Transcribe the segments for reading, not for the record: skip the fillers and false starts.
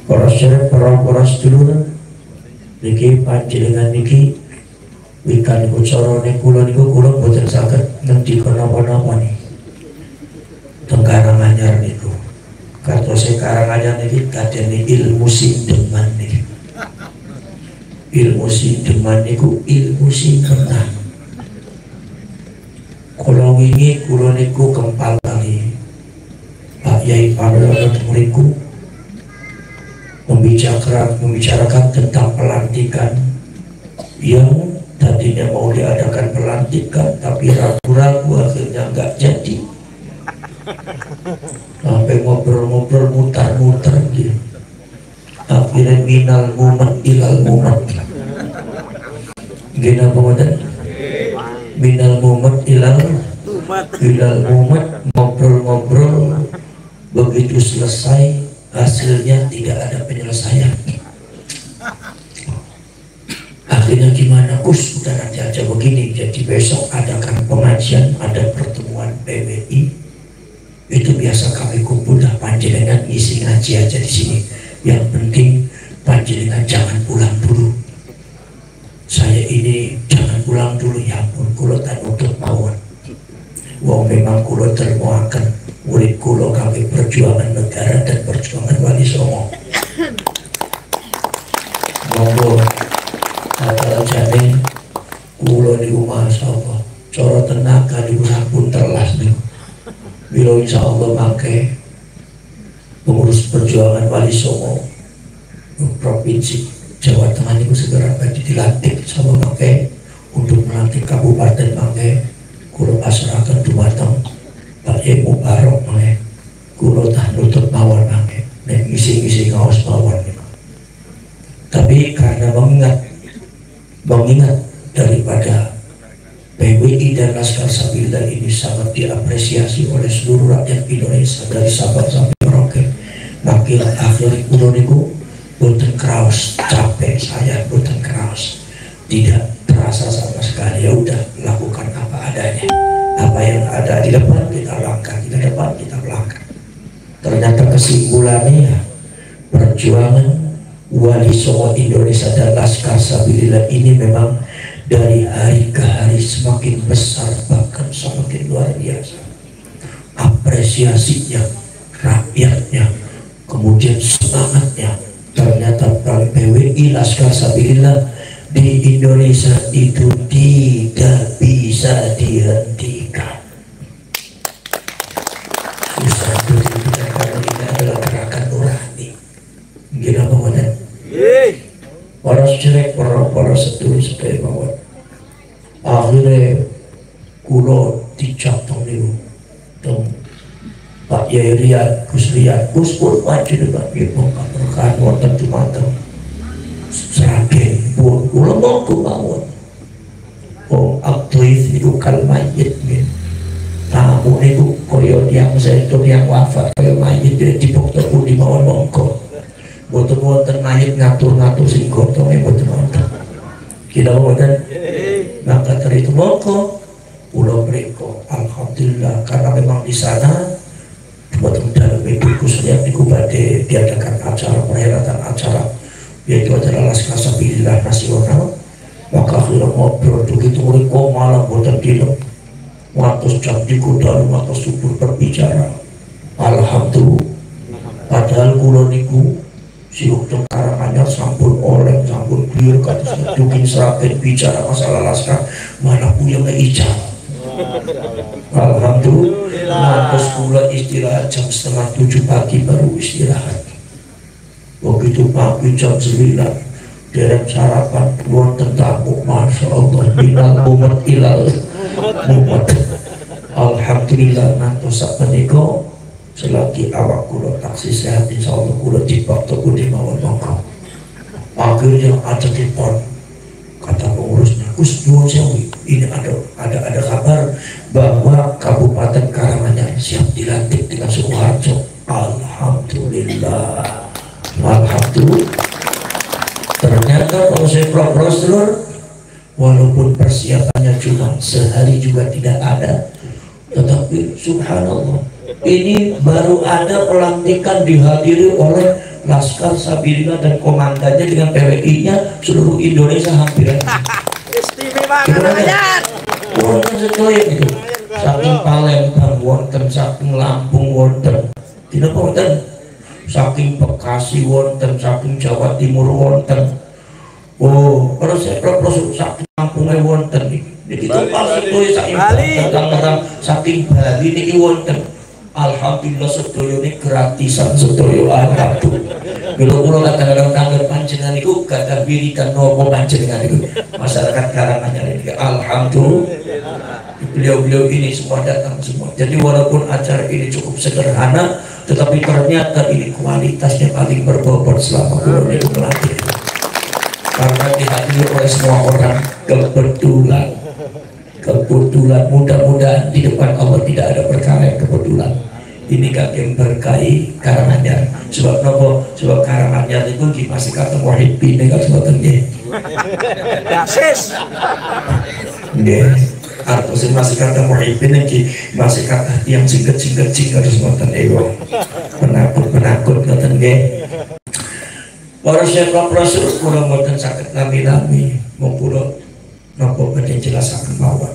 para sedherek para sedulur niki panjenengan niki wikan niku carane kula niku kula boten saged ngendika napa-napa niki teng Karanganyar niku kartose Karanganyar niki kadene ilmu sindeman niki ilmu sindeman niku ilmu sindeman kula wingi kula niku kempal kali Pak Yai Panono mriku membicarakan tentang pelantikan yang tadinya mau diadakan pelantikan tapi ragu-ragu akhirnya nggak jadi sampai ngobrol-ngobrol mutar-mutar gitu akhirnya minal mumat ilal mumat gina pemuda minal mumat ilal mumat ngobrol-ngobrol begitu selesai hasilnya tidak ada penyelesaian. Akhirnya gimana Gus, udah nanti aja begini, jadi besok adakan pengajian, ada pertemuan PWI itu biasa kami kumpul dah panjenengan isi ngaji aja di sini, yang penting panjenengan jangan pulang dulu, saya ini jangan pulang dulu ya pun kulo tak nutup mawon wong memang kulo termuakan murid kulo kami perjuangan negara dan perjuangan Wali Songo monggo kata jane kulo di rumah sapa cara tenaga di sampun telas niku bila insyaallah mangke pengurus perjuangan Wali Songo provinsi Jawa Tengah niku segera badi dilantik sama mangke untuk melantik kabupaten mangke kulo pasrahaken dumateng Pak Yai Mubarok mangke kulo tah nutup mawon mangke nek ngisi-ngisi ngaos mawon niku. Tapi karena mengingat daripada PWI dan Laskar Sabilillah ini sangat diapresiasi oleh seluruh rakyat Indonesia dari Sabang sampai Merauke, makin akhir kulo niku boten kraos, capek saya boten kraos, tidak terasa sama sekali. Ya udah lakukan apa adanya, apa yang ada di depan kita langkah, di depan kita melangkah. Ternyata kesimpulannya perjuangan Wali Songo Indonesia dan Laskar Sabilillah ini memang dari hari ke hari semakin besar, bahkan semakin luar biasa. Apresiasinya, rakyatnya, kemudian semangatnya. Ternyata PWI Laskar Sabilillah di Indonesia itu tidak bisa dihentikan. Susah dihentikan karena ini adalah gerakan nurani. Gila banget. Para sedherek, para sedulur sedaya mawon. Akhirnya kulo dicatong niku teng Pak Yai Riyad, Gus Riyad, Gus pun maju dengan ibu berkahan wonten dumateng Sragen pun kula monggo mawon. Oh aktif niku kal mayit nggih. Tamu niku kaya tiyang sedo yang wafat kaya mayit dipokto pundi mawon monggo. Boten wonten mayit ngatur-ngatur sing gotong boten wonten. Kira wonten. Maka dari itu monggo kula mriko alhamdulillah karena memang di sana boten dalam ibu khususnya niku badhe diadakan acara perhelatan acara yaitu adalah Laskar Sabilillah Nasional. Maka akhirnya ngobrol begitu mriko malah boten dilem watos jam dikudalu watos subur berbicara alhamdulillah. Padahal kula niku siuk teng Karanganyar sampun oleh sampun biur kados dukin Sragen bicara masalah Laskar mana punya ijazah. Alhamdulillah. Terus kula istirahat jam 6:30 pagi baru istirahat. Begitu pagi jam 9 derek sarapan wonten tamu masya Allah minal mumat ilal mumat. Alhamdulillah nantos sapunika selagi awak kula taksi sehat insyaallah kula dipaksa pundi mawon monggo. Akhirnya ada telepon kata pengurusnya, Gus nyuwun sewu ini ada kabar bahwa Kabupaten Karanganyar siap dilantik dengan Sukoharjo. Alhamdulillah. Alhamdulillah. Ternyata kalau saya propros telur walaupun persiapannya cuma sehari juga tidak ada, tetapi subhanallah ini baru ada pelantikan dihadiri oleh Laskar Sabilillah dan komandannya dengan PWI-nya seluruh Indonesia hampir. Istimewa Karanganyar. Wonten sedoyo itu. Saking Palembang wonten, saking Lampung wonten. Dina wonten. Saking Bekasi wonten, saking Jawa Timur wonten. Oh, kalau saya propos saking Lampungnya wonten nih. Jadi total sedoyo saking kadang-kadang saking Bali niki wonten. Alhamdulillah sedoyo ini gratisan sedoyo alhamdulillah. Bila kula kadang-kadang tanggal panjenengan itu kata birikan nopo panjenengan itu masyarakat Karanganyar ini. Alhamdulillah. Beliau-beliau ini semua datang semua. Jadi walaupun acara ini cukup sederhana, tetapi ternyata ini kualitasnya paling berbobot selama kula itu melatih. Karena dihadiri oleh semua orang kebetulan. Kebetulan, mudah-mudahan di depan Allah tidak ada perkara yang kebetulan. Ini kakek berkahi Karanganyar. Sebab nopo, sebab Karanganyar itu masih kata wahid bine kan sebatan dia. Dasis. Dia artinya masih kata wahid bine masih kata yang singkat sebatan ewa. Penakut ngoten nggih. Para syekh rasul kurang mboten saged nami-nami monggo nopo badhe jelasaken mawon.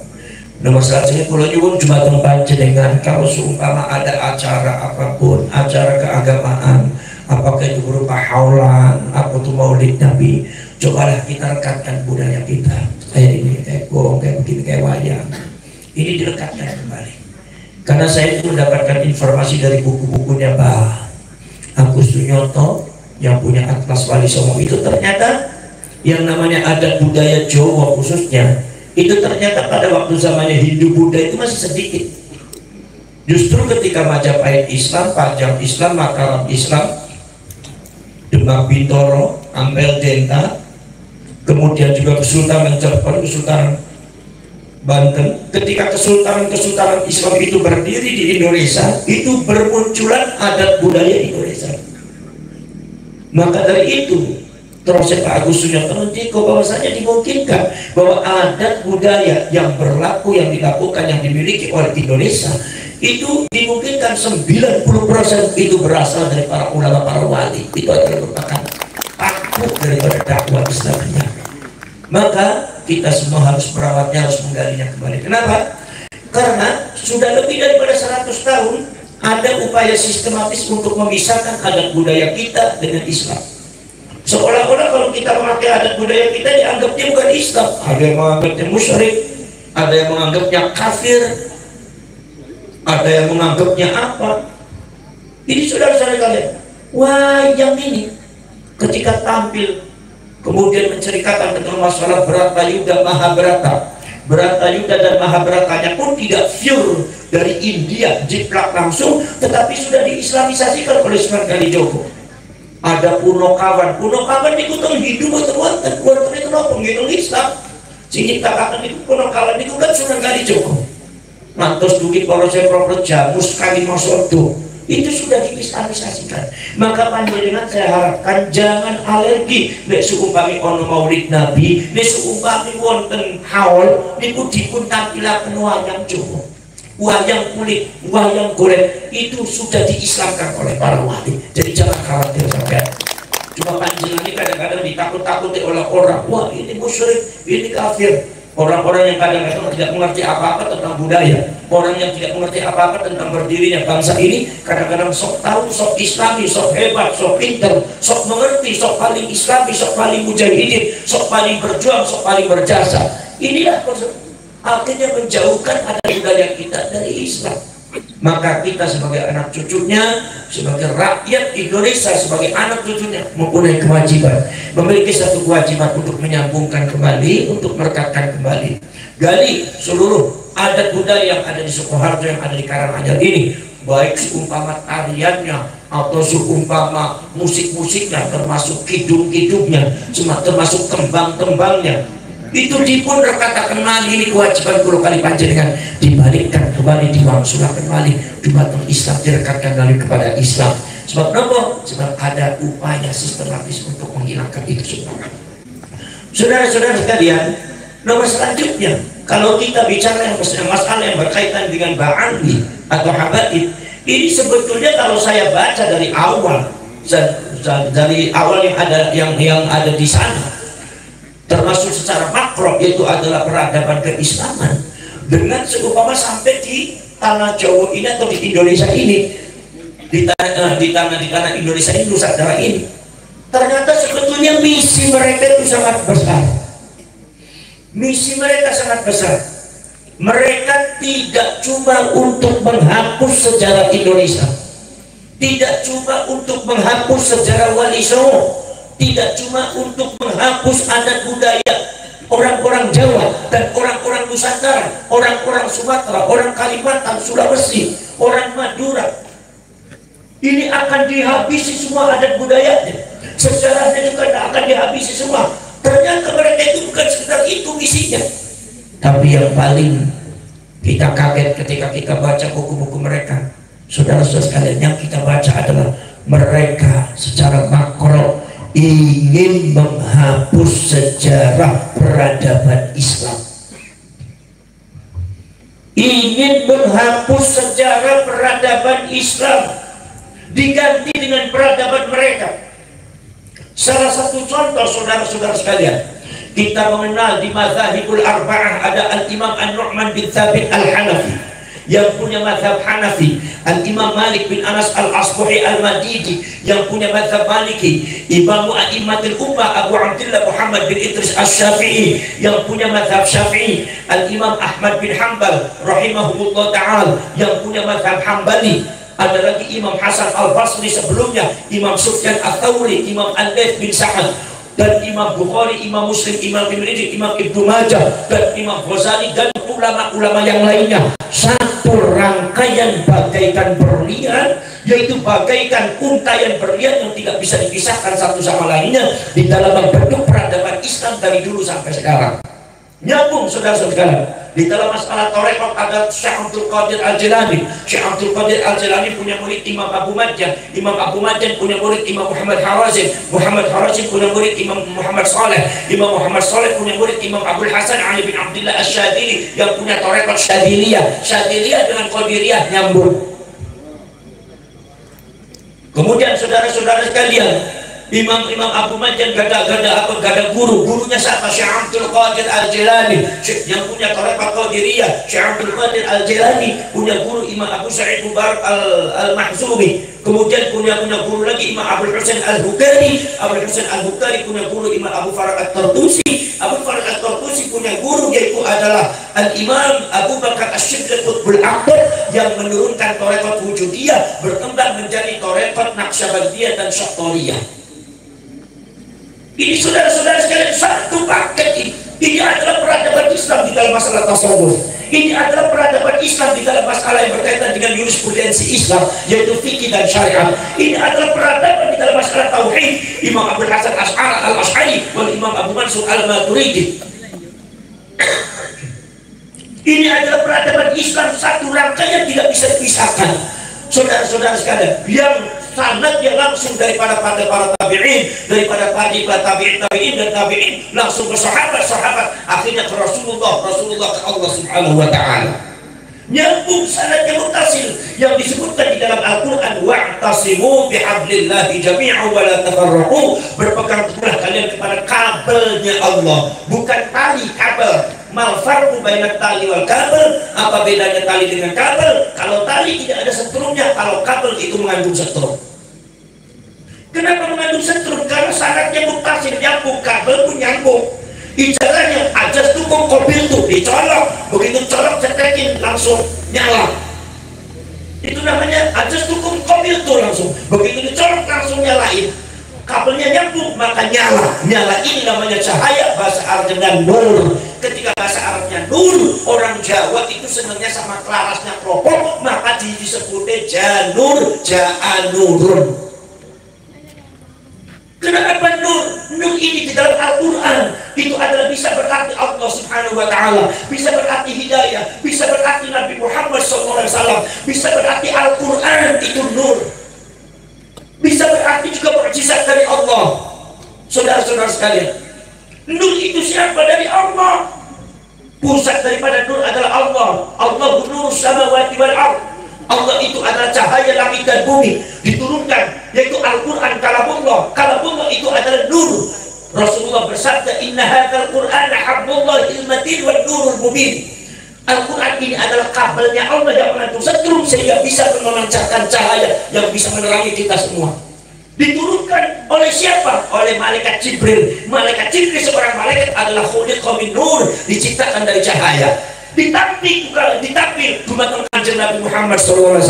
Nomor selanjutnya pulau nyuwun jumateng panjenengan kalau seumpama ada acara apapun, acara keagamaan, apakah itu berupa haulan, apa itu maulid Nabi, cobalah kita rekatkan budaya kita. Kayak ini, kayak gong, kayak begini, kayak wayang. Ini direkatkan kembali. Karena saya itu mendapatkan informasi dari buku-bukunya Pak Agus Sunyoto yang punya Atlas Wali Songo itu ternyata yang namanya adat budaya Jawa khususnya itu ternyata pada waktu zamannya Hindu Buddha itu masih sedikit. Justru ketika Majapahit Islam, Pajang Islam, Mataram Islam, Demak Bintoro, Ampel Denta, kemudian juga Kesultanan Cirebon, Kesultanan Banten, ketika kesultanan Islam itu berdiri di Indonesia, itu bermunculan adat budaya Indonesia. Maka dari itu terus Pak Agus Sunyoto menjiko bahwasanya dimungkinkan bahwa adat budaya yang berlaku, yang dilakukan, yang dimiliki oleh Indonesia itu dimungkinkan 90% itu berasal dari para ulama, para wali. Itu adalah merupakan paku daripada dakwah Islamnya. Maka kita semua harus merawatnya, harus menggalinya kembali. Kenapa? Karena sudah lebih daripada 100 tahun ada upaya sistematis untuk memisahkan adat budaya kita dengan Islam. Seolah-olah kalau kita memakai adat budaya kita dianggapnya bukan Islam. Ada yang menganggapnya musyrik, ada yang menganggapnya kafir, ada yang menganggapnya apa. Ini saudara-saudara kalian, wayang ini ketika tampil kemudian menceritakan tentang masalah Bratayuda Mahabharata. Bratayuda dan Mahabharatanya pun tidak pure dari India, jiplak langsung, tetapi sudah diislamisasikan oleh Sunan Kalijogo. Ada Punokawan itu tong Hindu boten wonten itu napa ngitung Islam. Sing nyiptakaken itu Punokawan itu kan Sunan Kalijogo. Mantos dugi para Prof Jamus Kalimasodo itu sudah diislamisasikan. Maka panjenengan saya harapkan jangan alergi nek seumpami ono maulid Nabi, nek seumpami wonten haul niku dipun tampilaken wayang Jawa. Wayang kulit, wayang golek itu sudah diislamkan oleh para wali. Jadi jangan khawatir sampai. Cuma panjenengan ini kadang-kadang ditakut-takuti oleh orang. Wah ini musyrik, ini kafir. Orang-orang yang kadang-kadang tidak mengerti apa-apa tentang budaya, orang yang tidak mengerti apa-apa tentang berdirinya bangsa ini, kadang-kadang sok tahu, sok Islami, sok hebat, sok pinter, sok mengerti, sok paling Islami, sok paling mujahidin, sok paling berjuang, sok paling berjasa. Inilah akhirnya menjauhkan adat budaya kita dari Islam. Maka kita sebagai anak cucunya, sebagai rakyat Indonesia, sebagai anak cucunya mempunyai kewajiban, memiliki satu kewajiban untuk menyambungkan kembali, untuk merekatkan kembali, gali seluruh adat budaya yang ada di Sukoharjo, yang ada di Karanganyar ini, baik seumpama tariannya atau seumpama musik-musiknya, termasuk kidung-kidungnya, termasuk tembang-tembangnya. Itu dipun rekataken malih ini kewajiban kula kali panjenengan dibalikkan kembali, diwangsulaken kembali dumateng Islam, direkatkan kembali kepada Islam. Sebab napa? Sebab ada upaya sistematis untuk menghilangkan itu semua. Saudara-saudara sekalian, nomor selanjutnya kalau kita bicara yang masalah yang berkaitan dengan ba'ali atau habaib, ini sebetulnya kalau saya baca dari awal dari awal yang ada di sana, termasuk secara makro, yaitu adalah peradaban keislaman, dengan seumpama sampai di tanah Jawa ini atau di Indonesia ini, di tanah Indonesia ini, Nusantara ini, ternyata sebetulnya misi mereka itu sangat besar. Misi mereka sangat besar. Mereka tidak cuma untuk menghapus sejarah Indonesia, tidak cuma untuk menghapus sejarah Wali Songo, tidak cuma untuk menghapus adat budaya orang-orang Jawa dan orang-orang Nusantara, orang-orang Sumatera, orang Kalimantan, Sulawesi, orang Madura. Ini akan dihabisi semua adat budayanya, sejarahnya juga akan dihabisi semua. Ternyata mereka itu bukan sekedar itu misinya. Tapi yang paling kita kaget ketika kita baca buku-buku mereka, saudara-saudara sekalian, yang kita baca adalah mereka secara makro ingin menghapus sejarah peradaban Islam, ingin menghapus sejarah peradaban Islam, diganti dengan peradaban mereka. Salah satu contoh, saudara-saudara sekalian, kita mengenal di mazhabul arba'ah ada Al-Imam An-Nu'man bin Thabit Al-Hanafi yang punya mazhab Hanafi, Al-Imam Malik bin Anas Al-Asbuhi Al-Madidi yang punya mazhab Maliki, Imam A'immatul Ummah Abu Abdullah Muhammad bin Idris Asy-Syafi'i yang punya mazhab Syafi'i, Al-Imam Ahmad bin Hanbal rahimahullah ta'ala yang punya mazhab Hambali. Ada lagi Imam Hasan Al-Basri sebelumnya, Imam Sufyan Ats-Tsauri, Imam Al-Laits bin Sa'ad, dan Imam Bukhari, Imam Muslim, Imam Ibnu Rajab, Imam Ibnu Majah, dan Imam Ghazali, dan ulama-ulama yang lainnya. Satu rangkaian bagaikan berlian, yaitu bagaikan untayan berlian yang tidak bisa dipisahkan satu sama lainnya di dalam bentuk peradaban Islam dari dulu sampai sekarang. Nyambung, saudara-saudara. Di dalam masalah Thariqat ada Syekh Abdul Qadir Al-Jilani. Syekh Abdul Qadir Al-Jilani punya murid Imam Abu Madjan. Imam Abu Madjan punya murid Imam Muhammad Harazim. Muhammad Harazim punya murid Imam Muhammad Saleh. Imam Muhammad Saleh punya murid Imam Abdul Hasan Ali bin Abdullah Asy-Syadzili yang punya Thariqat Syadziliyah. Syadziliyah dengan Qadiriyah nyambung. Kemudian saudara-saudara sekalian, Imam Abu Madjan gada gurunya siapa? Syekh Abdul Qadir Al-Jilani yang punya Thariqat Qadiriyah. Syekh Abdul Qadir Al-Jilani punya guru Imam Abu Sa'id Mubarak Al-Mahzumi. Kemudian punya guru lagi Imam Abdul Husain Al-Bukhari. Abdul Husain Al-Bukhari punya guru Imam Abu Farad At-Tartusi. Abu Farad At-Tartusi punya guru yaitu adalah Al-Imam Abu Bakar Asy-Syibli Qutbul Akbar yang menurunkan Thariqat Wujudiyah berkembang menjadi Thariqat Naqsyabandiyah dan Syattariyah. Ini saudara-saudara sekalian satu paket ini. Ini adalah peradaban Islam di dalam masalah tasawuf. Ini adalah peradaban Islam di dalam masalah yang berkaitan dengan jurisprudensi Islam, yaitu fikih dan syariat. Ini adalah peradaban di dalam masalah tauhid. Imam Abdul Hasan Al-Asy'ari wal Imam Abu Mansur Al-Maturidi. Ini adalah peradaban Islam satu rangkaian tidak bisa dipisahkan. Saudara-saudara sekalian, yang sanadnya langsung daripada para tabi'in, daripada tabi'in dan tabi'in langsung ke sahabat, akhirnya ke Rasulullah ke Allah Subhanahu wa ta'ala. Nyambung sanadnya muttasil yang disebutkan di dalam Al-Qur'an, wa'tasimu bihablillahi jami'an wa la tafarraqu. Berpegang teguhlah kalian kepada kabelnya Allah, bukan tali kabel. Mal farqu baina tali wal kabel? Apa bedanya tali dengan kabel? Kalau tali tidak ada setrumnya, kalau kabel itu mengandung setrum. Kenapa mengandung setrum? Karena sanadnya muttasil, nyambung, kabel pun nyambung. Ijarahnya ajas tukung kobil tuh dicolok, begitu colok cetekin langsung nyala. Itu namanya ajas tukung kobil tuh langsung, begitu dicolok langsung nyalain. Kabelnya nyambung maka nyala ini namanya cahaya, bahasa Arabnya nur. Ketika bahasa Arabnya nur, orang Jawa itu senangnya sama kelarasnya keropok, maka disebutnya janur, ja'anurun. Kenapa nur? Nur ini di dalam Al-Quran itu adalah bisa berarti Allah Subhanahu wa ta'ala, bisa berarti hidayah, bisa berarti Nabi Muhammad SAW, bisa berarti Al-Quran itu nur, bisa berarti juga mukjizat dari Allah. Saudara-saudara sekalian, nur itu siapa? Dari Allah. Pusat daripada nur adalah Allah. Allah nur samawati wal ardh. Allah itu adalah cahaya langit dan bumi, diturunkan yaitu Al-Quran kalamullah. Kalamullah itu adalah nur. Rasulullah bersabda, inna hadzal qur'ana hablullahil matin wan nurul mubin. Al-Quran ini adalah kabelnya Allah yang mengandung setrum sehingga bisa memancarkan cahaya yang bisa menerangi kita semua. Diturunkan oleh siapa? Oleh malaikat Jibril. Malaikat Jibril seorang malaikat adalah khuliqa min nur, diciptakan dari cahaya. Ditampil dumateng kanjeng Nabi Muhammad SAW.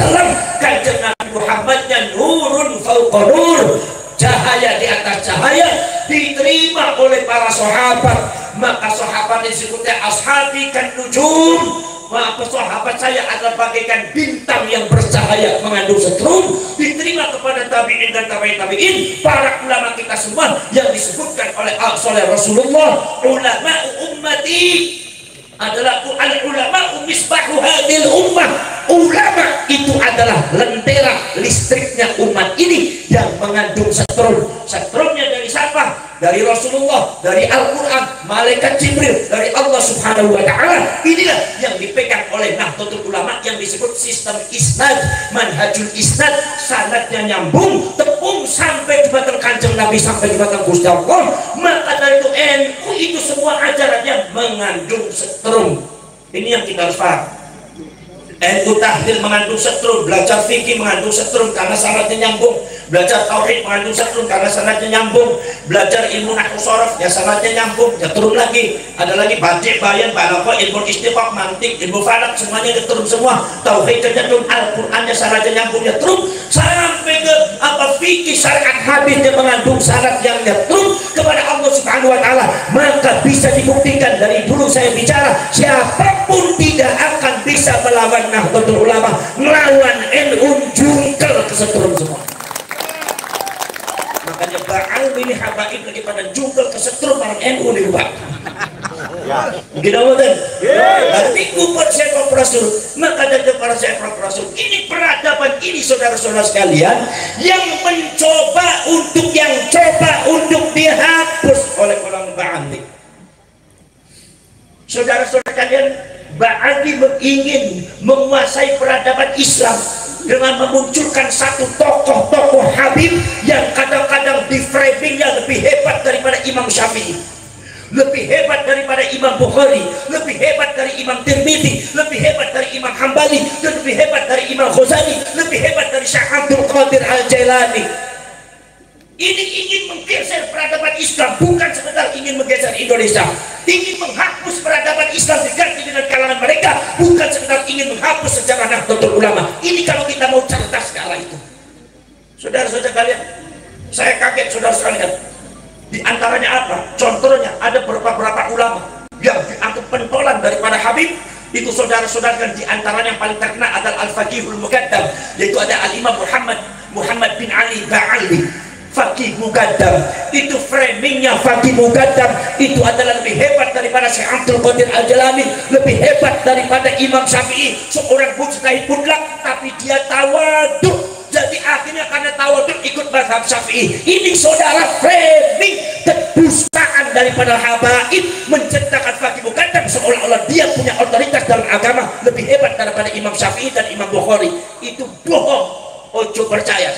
Kanjeng Nabi Muhammadnya nurun fauqa nur, cahaya di atas cahaya, diterima oleh para sahabat. Maka sahabat disebutnya ashabi kan nujum. Maka sahabat saya adalah bagaikan bintang yang bercahaya mengandung setrum, diterima kepada tabi'in dan tabi'in, para ulama kita semua yang disebutkan oleh Rasulullah, ulama ummati adalah al-ulama misbahu hadil ummah. Ulama itu adalah lentera listriknya umat ini yang mengandung setrum. Setrumnya dari siapa? Dari Rasulullah, dari Al-Quran, malaikat Jibril, dari Allah Subhanahu wa Ta'ala. Inilah yang dipegang oleh Nahdlatul Ulama yang disebut sistem isnad, manhajul isnad. Sanadnya nyambung, tepung sampai dumateng kanjeng Nabi, sampai dumateng Gusti Allah. Maka dari itu NU itu semua ajarannya mengandung setrum. Ini yang kita harus paham. NU tahlil mengandung setrum, belajar fikih mengandung setrum karena sanadnya nyambung, belajar tauhid mengandung setrum karena sanadnya nyambung, belajar ilmu nahwu sharaf ya sanadnya nyambung, ya turun lagi, ada lagi badi' bayan balaghah, ilmu istiqaq, mantik, ilmu falak, semuanya turun semua. Tauhid terjadul, Al-Qur'annya sanadnya nyambung ya turun sampai ke apa fikih syariat hadisnya mengandung sanad yang nyetrum kepada Allah Subhanahu wa Ta'ala. Maka bisa dibuktikan dari dulu saya bicara, siapapun tidak akan bisa melawan Nahdlatul Ulama, melawan NU, jungkel kesetrum semua. Makanya Ba'al ini habaib daripada jungkel kesetrum orang NU nih Pak. Mungkin Allah kan? Tapi kupon saya Rasul, maka dari para saya Rasul. Ini peradaban ini saudara-saudara sekalian yang mencoba untuk dihapus oleh orang Ba'al. Saudara-saudara kalian, Ba'ali ingin menguasai peradaban Islam dengan memunculkan satu tokoh Habib yang kadang-kadang di framingnya lebih hebat daripada Imam Syafi'i, lebih hebat daripada Imam Bukhari, lebih hebat dari Imam Tirmidzi, lebih hebat dari Imam Hambali, dan lebih hebat dari Imam Ghazali, lebih hebat dari Syekh Abdul Qadir Al-Jailani. Ini ingin menggeser peradaban Islam, bukan sekedar ingin menggeser Indonesia, ingin menghapus peradaban Islam diganti dengan kalangan mereka, bukan sekedar ingin menghapus sejarah Nahdlatul Ulama. Ini kalau kita mau cerdas ke arah itu. Saudara-saudara kalian, saya kaget saudara sekalian. Di antaranya apa? Contohnya ada beberapa ulama yang dianggap pentolan daripada Habib. Itu saudara-saudara kan, di antaranya yang paling terkenal adalah Al-Faqihul Muqaddam, yaitu ada Al-Imam Muhammad bin Ali Ba'ali. Faqih Muqaddam itu framingnya, Faqih Muqaddam itu adalah lebih hebat daripada Syekh Abdul Qadir Al-Jalani, lebih hebat daripada Imam Syafi'i, seorang mujtahid mutlak, tapi dia tawadhu. Jadi akhirnya karena tawadhu ikut mazhab Syafi'i. Ini saudara framing kedustaan daripada habaib menciptakan Faqih Muqaddam seolah-olah dia punya otoritas dalam agama lebih hebat daripada Imam Syafi'i dan Imam Bukhari. Itu bohong. Ojo percaya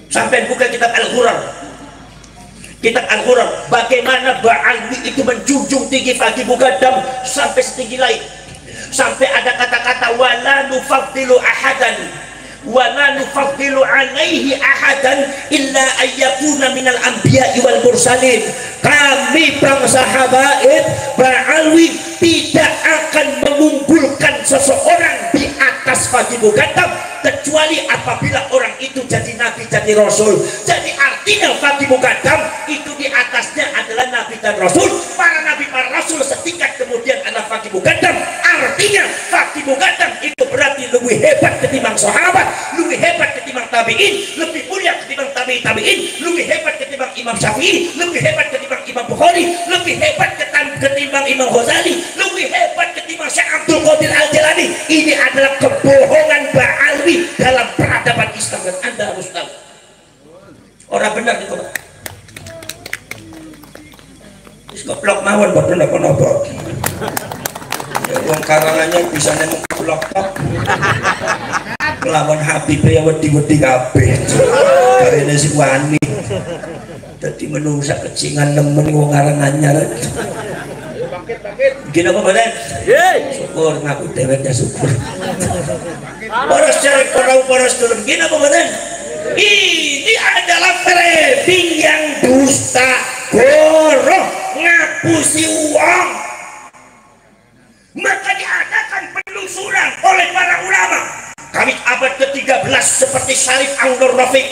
sampai buka kitab Al-Ghurar. Kitab Al-Ghurar, bagaimana Ba'alwi itu menjunjung tinggi Faqih Muqaddam sampai setinggi lain. Sampai ada kata-kata wala nufaddilu ahadan wala nufaddilu alaihi ahadan illa ayyakuna minal anbiya'i wal mursalin. Kami bangsa habaib Ba'alwi tidak akan mengunggulkan seseorang di atas Faqih Muqaddam kecuali apabila orang itu jadi nabi, jadi rasul. Jadi artinya Faqih Muqaddam itu di atasnya adalah nabi dan rasul. Para nabi, para rasul setingkat kemudian adalah Faqih Muqaddam. Artinya Faqih Muqaddam itu berarti lebih hebat ketimbang sahabat, lebih hebat ketimbang tabi'in, lebih mulia ketimbang tabi'in, lebih hebat ketimbang Imam Syafi'i, lebih hebat ketimbang Imam Bukhari, lebih hebat ketimbang Imam Ghazali, lebih hebat ketimbang Syekh Abdul Qadir Al-Jalani. Ini adalah kebohongan Ba'alwi dalam peradaban Islam dan Anda harus tahu. Orang benar itu Pak. Wis goblok mawon boten napa-napa. Ya wong karangannya bisa nemu blok. Nglawan Habib ya wedi-wedi kabeh. Karene si wani. Dadi menungsa kecingan nemen wong aran anyar. Gini apa badan? Syukur ngaku deweknya syukur. Poros cerek poros turun. Gini apa badan? Ini adalah framing yang dusta, goroh, ngapusi uang. Maka diadakan penelusuran oleh para ulama. Kami abad ke-13 seperti Syarif Anggur Rafiq.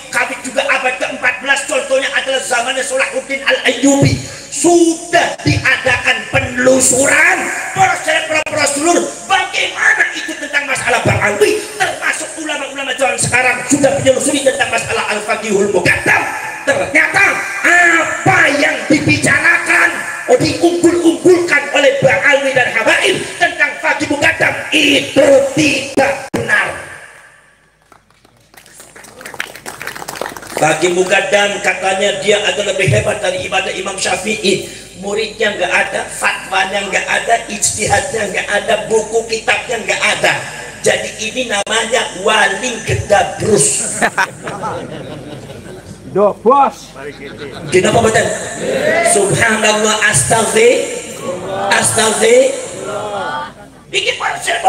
Kami juga abad ke-14, contohnya adalah zamannya Salahuddin Al-Ayyubi. Sudah diadakan penelusuran poros dulur bagaimana itu tentang masalah Ba'alwi, termasuk ulama-ulama zaman sekarang sudah menyelusuri tentang masalah Al-Faqihul Muqaddam. Ternyata apa yang dibicarakan diunggul-unggulkan oleh Ba'alwi dan Habaib tentang Faqih Muqaddam itu tidak benar. Faqih Muqaddam katanya dia adalah lebih hebat dari ibadah Imam Syafi'i. Muridnya nggak ada, fatwanya nggak ada, ijtihadnya nggak ada, buku kitabnya nggak ada. Jadi ini namanya wali gedabrus. Duh, bos. Kenapa betul? Subhanallah, astagfir. Ini proses.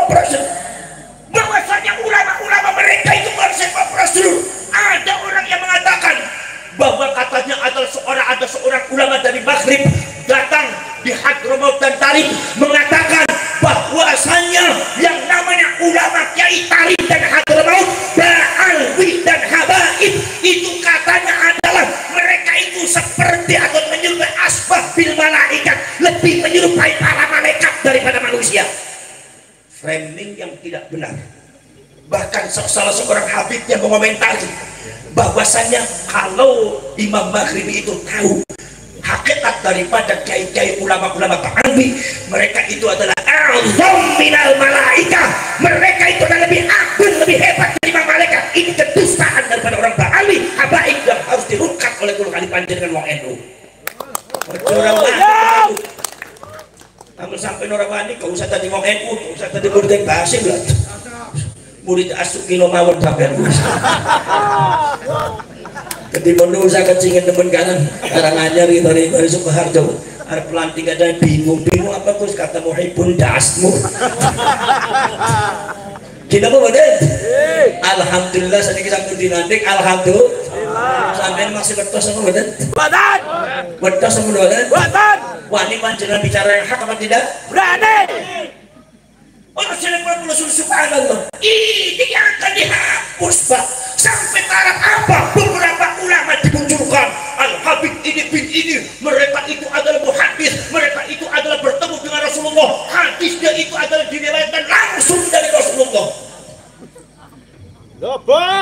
Bahwasanya ulama-ulama mereka itu proses dulu. Ada orang yang mengatakan bahwa katanya ada seorang ulama dari Maghrib datang di Hadramaut dan Tarim mengatakan bahwasanya yang namanya ulama Kiai Tarim dan Hadramaut, Ba'alwi dan Habaib itu katanya adalah mereka itu seperti atau menyerupai asbah bil malaikat, lebih menyerupai para malaikat daripada manusia. Framing yang tidak benar. Bahkan salah seorang habib yang mengomentari bahwasanya kalau Imam Maghribi itu tahu hakikat daripada kiai-kiai ulama-ulama Ba'alwi, mereka itu adalah a'zam minal malaikah, mereka itu adalah lebih agung, lebih hebat dari malaikat. Ini kedustaan daripada orang Ba'alwi, Habaib yang harus dirukat oleh kulo kali panjenengan wong NU. Orang wani namun sampai orang wani kau usah tadi wong NU, kau usah tadi murid yang basim lah, murid asuk kilo mawon sampean. Ketika usah kecingin temen kanan orang anyar dari Sukoharjo ada pelantik ada bingung apa terus kata muhibun dasmu. Kita apa badan? Alhamdulillah sedikit sampai dinantik. Alhamdulillah sampai masih bertos sama badan? Bertos sama badan? Wani panjenengan bicara yang hak apa tidak? Berani. Orang selebgram subhanallah ini yang akan dihapus Pak. Sampai taraf apa beberapa ulama dimunculkan Al-Habib ini bin ini, mereka itu adalah muhadis, mereka itu adalah bertemu dengan Rasulullah, hadisnya itu adalah diriwayatkan langsung dari Rasulullah.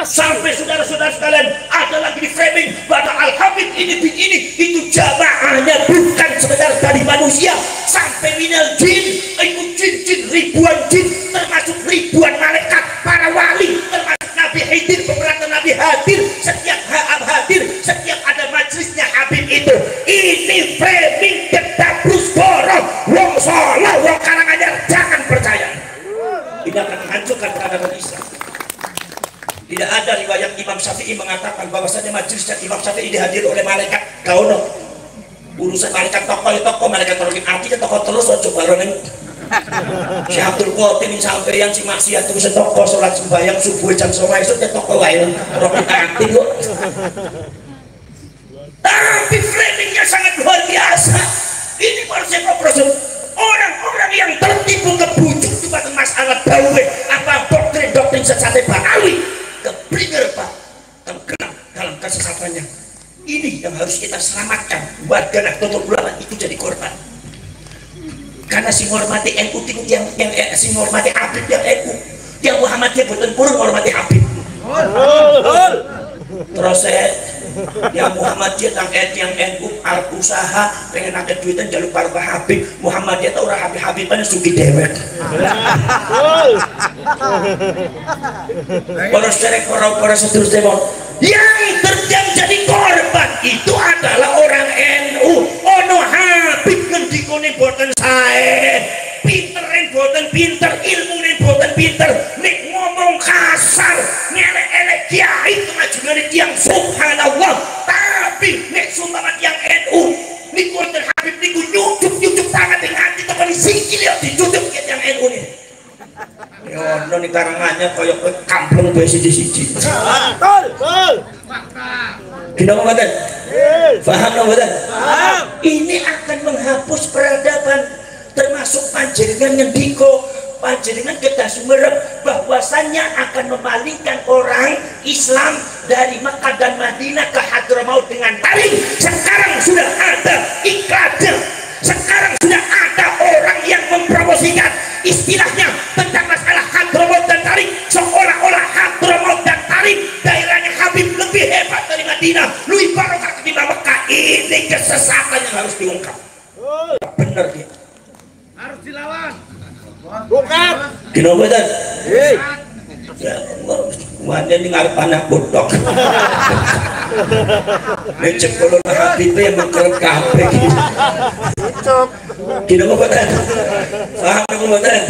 Sampai saudara-saudara sekalian ada lagi di framing bahwa Al-Habib ini bin ini itu jamaahnya bukan sekedar dari manusia, sampai minal jin, itu jin ribuan jin, termasuk ribuan malaikat, para wali, termasuk Nabi Khidir, beberapa Nabi hadir, setiap hadir, setiap ada majelisnya Habib itu. Ini framing gedabrus borong, wong Solo, wong Karanganyar, jangan percaya. Ini akan menghancurkan peradaban Islam. Tidak ada riwayat Imam Syafi'i mengatakan bahwasanya majelisnya Imam Syafi'i dihadiri oleh malaikat. Kau no urusan malaikat tokoh malaikat terus artinya tokoh terus coba orang si Abdul Qadir ini sampai yang si maksiat terus tokoh sholat sembahyang subuh jam 9 itu dia tokoh lain orang arti kok. Tapi framingnya sangat luar biasa. Ini proses orang-orang yang tertipu kebujuk juga masalah bawe apa doktrin sesat Ba'alwi. Keblinger Pak, tenggelam dalam kesesatannya. Ini yang harus kita selamatkan. Warga Nahdlatul Ulama itu jadi korban. Karena si menghormati NU yang si menghormati Habib yang NU, yang Muhammadiyah bukan purun menghormati Habib. Terus yang Muhammadiyah yang NU usaha pengen ada duitan jalur para Habib. Muhammadiyah tahu orang Habibannya sugi dewek. Para serek para seterusnya yang jadi korban itu adalah orang NU. Ono Habib ngendikone boten sae, pinter boten pinter, ilmu boten pinter, nek ngomong kasar kiai pengajian tiang subhanallah, tapi nek sumpama tiang NU niku wonten Habib niku nyucuk tangan dengan hati tekan sikil ya dicucuk ke tiang NU nih. Yo ono ning karangannya koyo kampung bae siji-siji. Betul. Kita mboten? Paham mboten? Paham. Ini akan menghapus peradaban, termasuk panjenengan ngendiko panjenengan kedah sumerep bahwasannya akan memalingkan orang Islam dari Makkah dan Madinah ke Hadramaut dengan taring. Sekarang sudah ada iklannya, sekarang sudah ada orang yang mempromosikan istilahnya tentang masalah Hadramaut dan taring, seolah-olah Hadramaut dan taring daerahnya Habib lebih hebat dari Madinah, lebih barokah ketimbang Makkah. Ini kesesatan yang harus diungkap. Benar dia, Harus dilawan. Bukan. kino betul. Ya Allah, mana ini ngarep anak bodoh. Lecek kalau Habib yang mengkerep kabeh. Kino betul. Paham betul.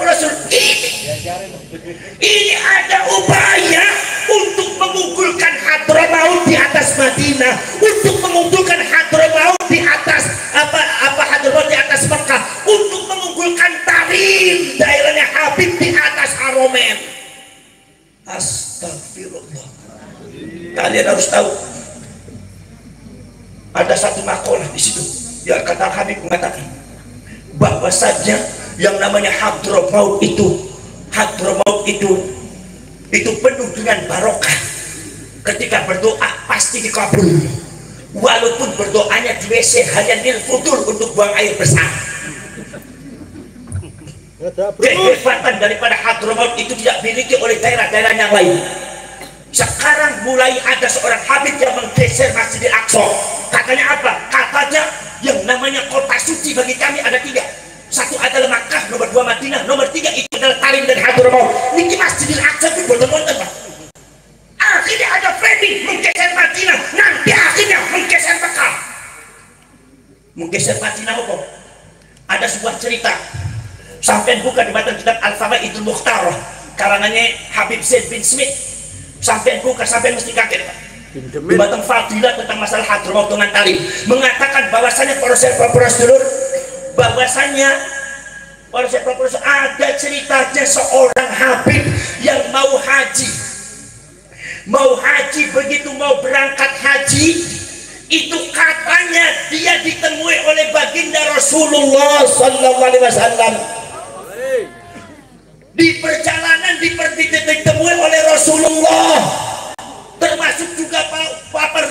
Rasul ini ada upaya untuk mengunggulkan Hadramaut di atas Madinah, untuk mengunggulkan Hadramaut di atas Hadramaut di atas Mekah, untuk mengunggulkan Tarim daerahnya Habib di atas Haromen. Astagfirullah. Kalian harus tahu ada satu makalah di situ yang kata Habib mengatakan bahwasanya yang namanya Hadramaut itu penuh dengan barokah. Ketika berdoa pasti dikabul, walaupun berdoanya di WC hanya nil futul untuk buang air besar. Kehebatan daripada Hadramaut itu tidak dimiliki oleh daerah-daerah yang lain. Sekarang mulai ada seorang Habib yang menggeser Masjidil Aqsa. Katanya apa? Katanya yang namanya kota suci bagi kami ada 3. Satu adalah Makkah, nomor 2 Madinah, nomor 3 itu adalah Tarim dan Hadramaut. Niki Masjidil Aqsa itu boten-boten, Pak. Akhirnya ada framing menggeser Madinah, nanti akhirnya menggeser Makkah. Menggeser Madinah apa? Ada sebuah cerita. Sampai buka di batang kitab Al-Fawaidul Mukhtarah karangannya Habib Zaid bin Smith. Sampai buka sampai mesti kaget, Pak. Di batang fadilah tentang masalah Hadramaut dengan Tarim mengatakan bahwasanya para sedulur, bahwasanya ada ceritanya seorang Habib yang mau haji, begitu mau berangkat haji itu katanya dia ditemui oleh baginda Rasulullah sallallahu alaihi wasallam di perjalanan, ditemui oleh Rasulullah, termasuk juga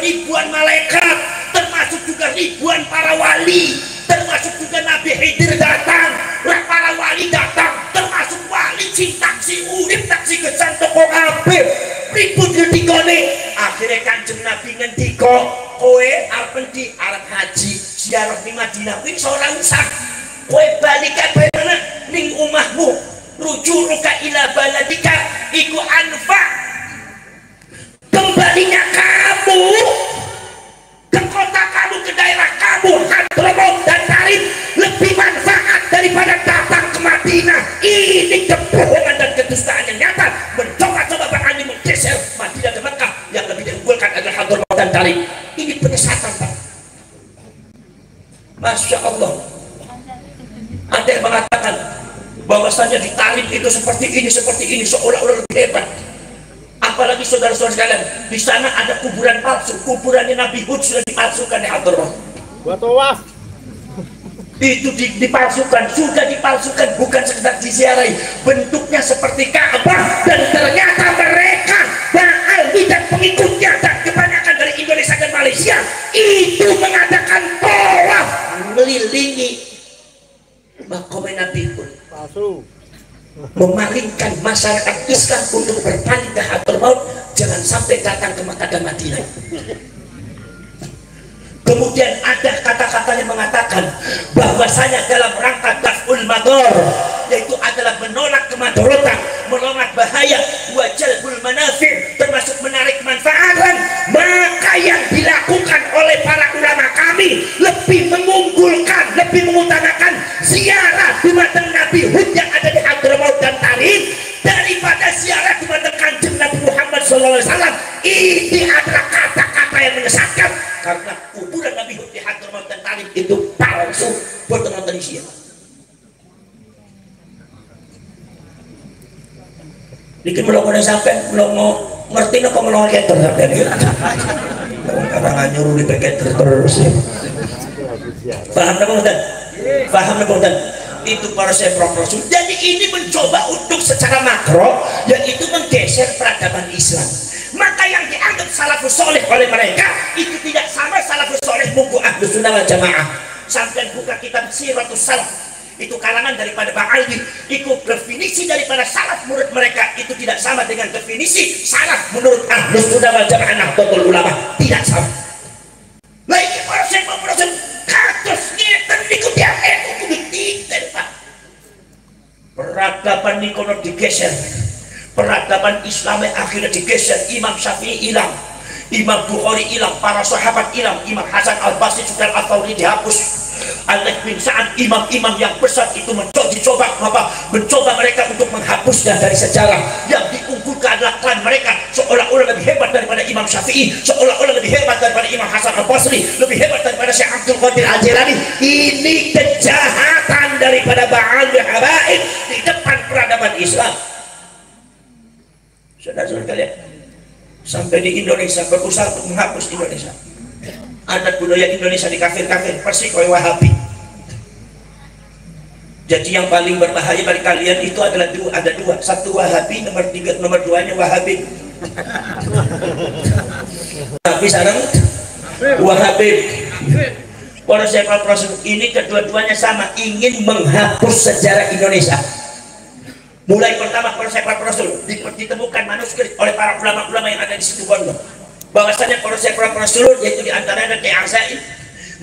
ribuan malaikat, termasuk juga ribuan para wali, termasuk juga Nabi Khidir datang, para wali datang, termasuk wali taksi urip taksi kesan toko kabeh ribut ngendikane. Akhirnya Kanjeng Nabi ngendika, kowe arep di arep haji ziarah di Madinah wis ora usah, kowe balik kabeh ning omahmu, rujuka ila baladika iku anfa, kembalinya kamu ke kota kamu, ke daerah kamu, Hadramaut dan Tarim lebih manfaat daripada datang ke Madinah. Ini kebohongan dan kedustaan yang nyata. Mencoba-coba berani menggeser Madinah ke Mekah, yang lebih diunggulkan adalah Hadramaut dan Tarim. Ini penyesatan, Pak. Masya Allah. Ada yang mengatakan bahwasanya di Tarim itu seperti ini, seolah-olah lebih hebat. Apalagi saudara-saudara sekalian, di sana ada kuburan palsu, kuburannya Nabi Hud sudah dipalsukan di Hadramaut. Buat tawaf. Itu dipalsukan, sudah dipalsukan, bukan sekedar diziarahi, bentuknya seperti Ka'bah, dan ternyata mereka Ba'alwi dan pengikutnya dan kebanyakan dari Indonesia dan Malaysia itu mengadakan tawaf melilingi makom Nabi Hud. Palsu. Memalingkan masyarakat Islam untuk berpaling ke Hadramaut, jangan sampai datang ke Makkah dan Madinah. Kemudian ada kata-kata yang mengatakan bahwasanya dalam rangka daf'ul mador, yaitu adalah menolak kemadorotan, menolak bahaya, wa jalbul manafi', termasuk menarik manfaatan, maka yang dilakukan oleh para ulama kami lebih mengunggulkan, lebih mengutamakan ziarah dumateng Nabi Hud yang ada di Hadramaut dan Tarim daripada ziarah dumateng Kanjeng Nabi Sallallahu Alaihi Wasallam. Ini adalah kata-kata yang menyesatkan, karena kuburan Nabi Hud di Hadramaut dan Talib itu palsu, boten wonten isinya. Niki mlokone sampean mlongo ngerti napa mlongo keter sampean iki. Karang nyuruh di keter terus. Paham napa mboten? Paham napa mboten? Itu para Rasul. Jadi ini mencoba untuk secara makro, yaitu menggeser peradaban Islam. Maka yang dianggap salafus soleh oleh mereka itu tidak sama salafus soleh buku Ahlus Sunnah wal Jamaah. Sampai buka kitab Siratus Salaf, itu kalangan daripada Ba'alwi, itu definisi daripada salaf menurut mereka itu tidak sama dengan definisi salaf menurut Ahlus Sunnah wal Jamaah Nahdlatul Ulama, tidak sama. Nah ini para Rasul kados ngeten niku diake kudu diten Pak. Peradaban niku digeser. Peradaban Islam akhirnya digeser. Imam Syafi'i hilang, Imam Bukhari hilang, para sahabat hilang, Imam Hasan Al-Basri, Sufyan Ats-Tsauri dihapus, Al-Laits bin Sa'ad, imam-imam yang besar itu mencoba mereka untuk menghapusnya dari sejarah. Yang diunggulkan adalah klan mereka, seolah-olah lebih hebat daripada Imam Syafi'i, seolah-olah lebih hebat daripada Imam Hasan Al-Basri, lebih hebat daripada Syekh Abdul Qadir Al-Jilani. Ini kejahatan daripada Ba'al bin Habaib di depan peradaban Islam. Saudara-saudara kalian, sampai di Indonesia berusaha untuk menghapus Indonesia. Adat budaya Indonesia di kafir-kafir persis kayak Wahabi. Jadi yang paling berbahaya bagi kalian itu adalah ada dua. Satu Wahabi, nomor duanya Wahabi. Tapi sekarang Wahabi. Para sahabat Rasul ini kedua-duanya sama, ingin menghapus sejarah Indonesia. Mulai pertama para sahabat Rasul ditemukan manuskrip oleh para ulama-ulama yang ada di situ Bondo, bahwasanya para sahabat Rasul yaitu diantaranya Kiai Zaid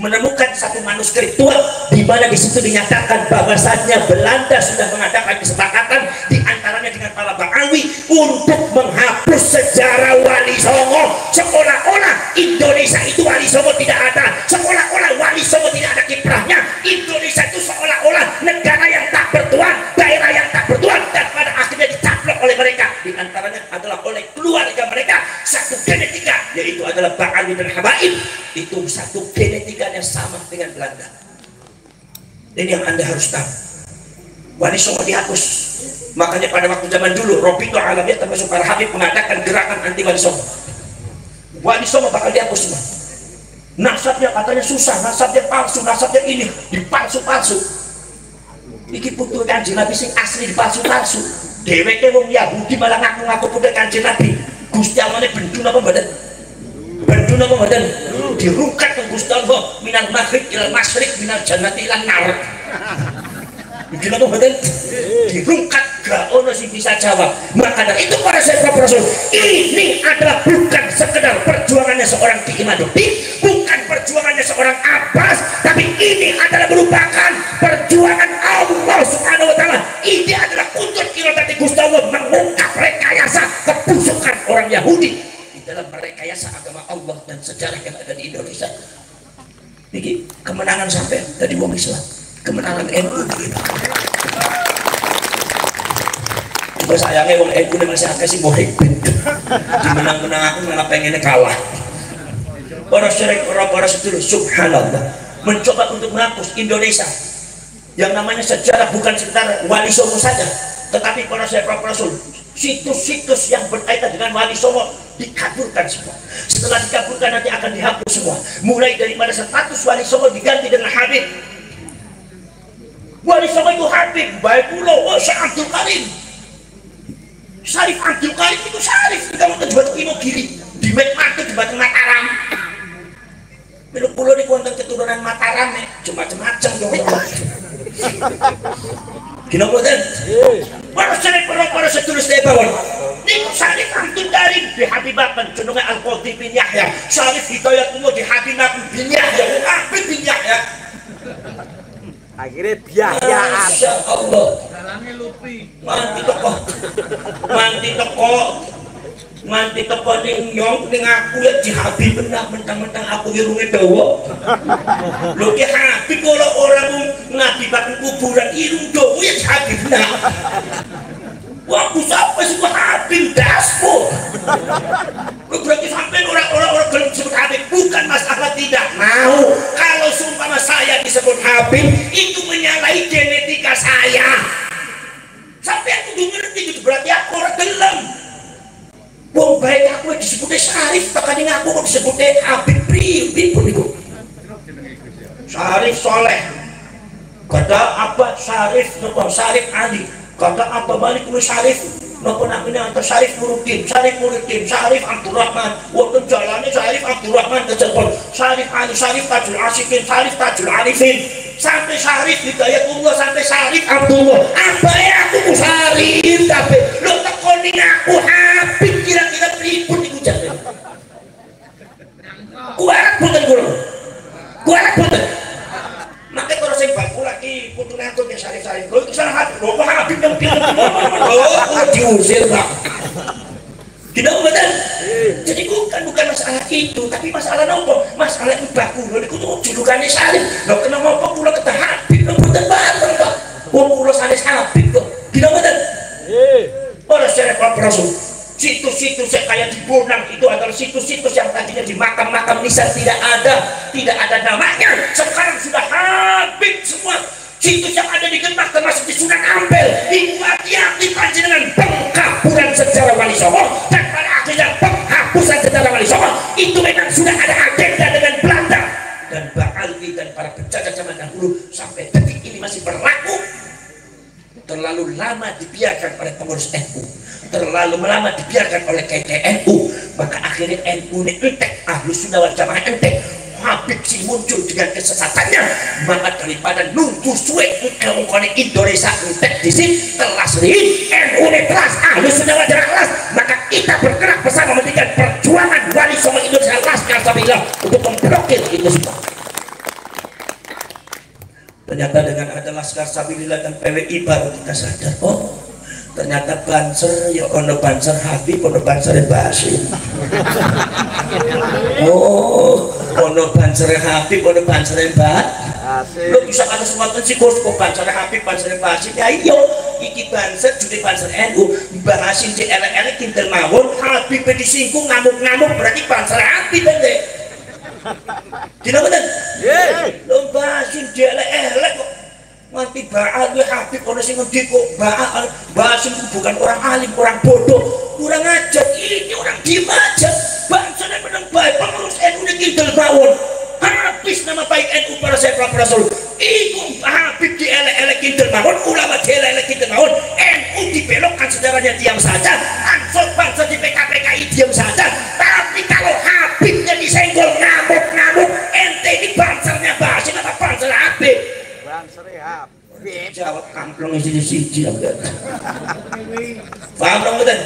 menemukan satu manuskrip tua di mana di situ dinyatakan bahwasanya Belanda sudah mengadakan kesepakatan diantaranya dengan para Ba'alwi untuk menghapus sejarah Wali Songo, seolah-olah Indonesia itu Wali Songo tidak ada, seolah-olah Wali Songo tidak ada kiprahnya. Indonesia itu seolah-olah negara yang tak bertuan, daerah yang tak bertuan, dan pada akhirnya dicaplok oleh mereka, diantaranya adalah oleh keluarga mereka satu genetika, yaitu adalah Ba'alwi dan Habaib. Itu satu genetikanya sama dengan Belanda. Ini yang Anda harus tahu. Wali Songo dihapus. Makanya pada waktu zaman dulu Robito Alamiah termasuk para Habib mengadakan gerakan anti Wali Songo. Wali Songo bakal dihapus semua. Nasabnya katanya susah, nasabnya palsu, nasabnya ini dipalsu-palsu. Iki putu Kanjeng Nabi sing asli dipalsu-palsu. Dheweke wong Yahudi malah ngaku-ngaku putu Kanjeng Nabi. Gusti Allah bendun apa mboten? Bendun apa mboten? Dirungkat ke Gusti Allah minal maghrib ilal masyriq minal jannati ilan nar. Gila apa mboten? Dirungkat gak ono sing bisa jawab. Maka dari itu para sahabat Rasul, ini adalah bukan sekedar perjuangannya seorang Ki Imaduddin, bukan perjuangannya seorang Abbas, tapi ini adalah merupakan perjuangan Allah Subhanahu wa taala. Ini adalah untuk kirotat Gusti Allah mengungkap rekayasa kebusukan orang Yahudi di dalam merekayasa agama Allah dan sejarah yang ada di Indonesia. Ini kemenangan sampai dari wong Islam, kemenangan NU. Cuma sayangnya wong NU masih agak sih muhibin. Dimenang-menang aku malah pengennya kalah. Para syirik, para sedulur, subhanallah, mencoba untuk menghapus Indonesia yang namanya sejarah bukan sekedar Wali Songo saja, tetapi para sahabat Rasul, situs-situs yang berkaitan dengan Wali Songo dikaburkan semua. Setelah dikaburkan nanti akan dihapus semua. Mulai daripada status Wali Songo diganti dengan Habib. Wali Songo itu Habib, baik pula Syekh Abdul Karim, Syarif Abdul Karim itu Syarif. Kita mau ke Imo Giri, di Mekmatu di Batu Mataram. Belum pulau di konten keturunan Mataram nih, macam-macam dong. Gila boten? Para sedulur sedebawon. Niku Syarif Abdul Karim di Habibakan jenenge Al-Qadhi bin Yahya. Syarif Hidayatullah di Habibah bin Yahya, Habib bin Yahya. Akhirnya biayaan. Masya Allah. Dalangnya lupi. Manti teko ning nyong ning aku ya di Habib benar mentang-mentang aku irunge dawa. Lho ki Habib kalau orang ngakibatkan kuburan irung dawa ya di Habib benar. Waktu sampai sih Habib dasmu. Habib itu menyalahi genetika saya. Sampai aku ngerti itu berarti aku orang gelem. Wong baik aku disebutnya Syarif, makanya aku kok disebutnya Habib pripun niku. Syarif Soleh. Kata apa Syarif, nopo Syarif Ali. Kata apa balik kuwi Syarif, nopo namanya atau Syarif Muruddin, Syarif Muruddin, Syarif Abdurrahman. Wonten jalane Syarif Abdurrahman kecepol. Syarif Ali, Syarif Tajul Asyikin, Syarif Tajul Arifin. Sampai Syarif Hidayatullah, sampai Syarif Abdullah. Apa ya aku Syarif tapi lo tekoni aku Habib kira-kira pripun iku jane. Kuarep boten kula. Kuarep boten. Maka kalau saya baku lagi putune aku ke Syarif-Syarif. Lho itu salah Habib. Kok Habib yang pilih. Oh, diusir, Pak. Tidak betul. Jadi bukan masalah itu, tapi masalah nopo, masalah baku. Lho niku julukannya Syarif. Lho kenapa kok kula ketah Habib lho boten bareng, Pak. Wong kula sanes Habib kok. Tidak betul. Ora secara Rasul. Situs-situs yang kayak di Bonang itu adalah situs-situs yang tadinya di makam-makam nisan tidak ada namanya. Sekarang sudah Habib semua. Situs yang ada di Demak termasuk di Sunan Ampel. Itu hati-hati panjenengan pengkaburan sejarah Wali Songo dan pada akhirnya penghapusan sejarah Wali Songo. Itu memang sudah ada agenda dengan Belanda dan Ba'alwi dan para penjajah zaman dahulu sampai detik ini masih berlaku. Terlalu lama dibiarkan oleh pengurus NU, terlalu lama dibiarkan oleh KTNU, maka akhirnya NU ini entek, Ahlus Sunnah wal Jamaah entek. Habib si muncul dengan kesesatannya, maka daripada nunggu suwe ngomongin Indonesia entek di sini telas nih NU ini telas, Ahlus Sunnah wal Jamaah telas, maka kita bergerak bersama memberikan perjuangan Wali Songo Indonesia Laskar Sabila untuk memblokir itu semua. Ternyata dengan ada Laskar Sabilillah dan PWI baru kita sadar, oh ternyata Banser ya ono Banser Habib, ono Banser Basim. Oh, ono Banser Habib, ono Banser Basim. Lo bisa kata semua si kok Banser Habib, Banser Basim. Ya iyo, iki Banser jadi Banser NU, bahasin di elek-elek kintel mawon, Habib disinggung ngamuk-ngamuk berarti Banser Habib deh. Tidak benar? Lo bahasin di elek-elek kok. Nanti Ba'al Habib orang sing ngendi kok Basim bukan orang alim, orang bodoh, kurang ajar. Ini orang diem aja. Bangsa yang menang baik, pengurus NU ini kidal bawon. Habis nama baik NU para sahabat Rasul. Iku Habib di elek-elek kidal bawon, ulama di elek-elek kidal bawon. NU dibelokkan sejarahnya diam saja. Ansor bangsa di PKPKI diam saja. Tapi kalau Habibnya disenggol ngamuk-ngamuk, ente ini bangsanya Basim atau bangsa Habib? Jawab kamplong isi siji paham dong betul?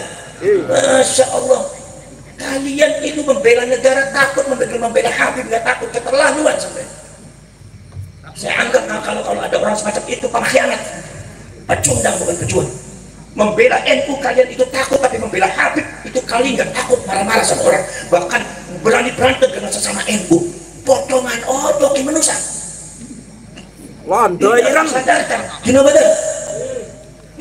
Masya Allah, kalian itu membela negara takut, membela Habib nggak takut, keterlaluan sampai. Saya anggap kalau ada orang semacam itu pengkhianat, pecundang bukan pejuang. Membela NU kalian itu takut, tapi membela Habib itu kalian nggak takut, marah-marah sama orang, bahkan berani berantem dengan sesama NU. Potongan otot gimana sah? Londo irang sadarkan, gini betul.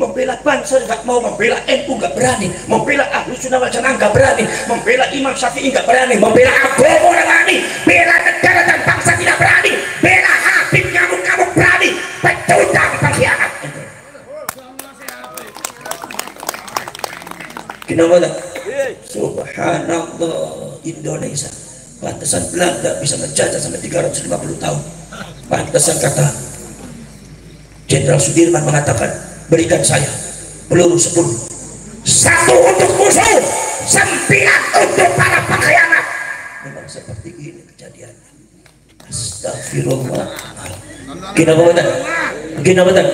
Membela bangsa nggak mau, membela NU nggak berani, membela Ahlus Sunnah wal Jamaah nggak berani, membela Imam Syafi'i nggak berani, membela agama orang berani, bela negara dan bangsa tidak berani, bela Habib ngamuk-ngamuk berani, pecundang pengkhianat. Gini betul. Subhanallah, Indonesia. Pantesan Belanda bisa menjajah sampai 350 tahun. Pantesan kata Jenderal Sudirman mengatakan, berikan saya peluru 10, 1 untuk musuh, 9 untuk para pengkhianat. Memang seperti ini kejadiannya. Astagfirullah. Gina betul.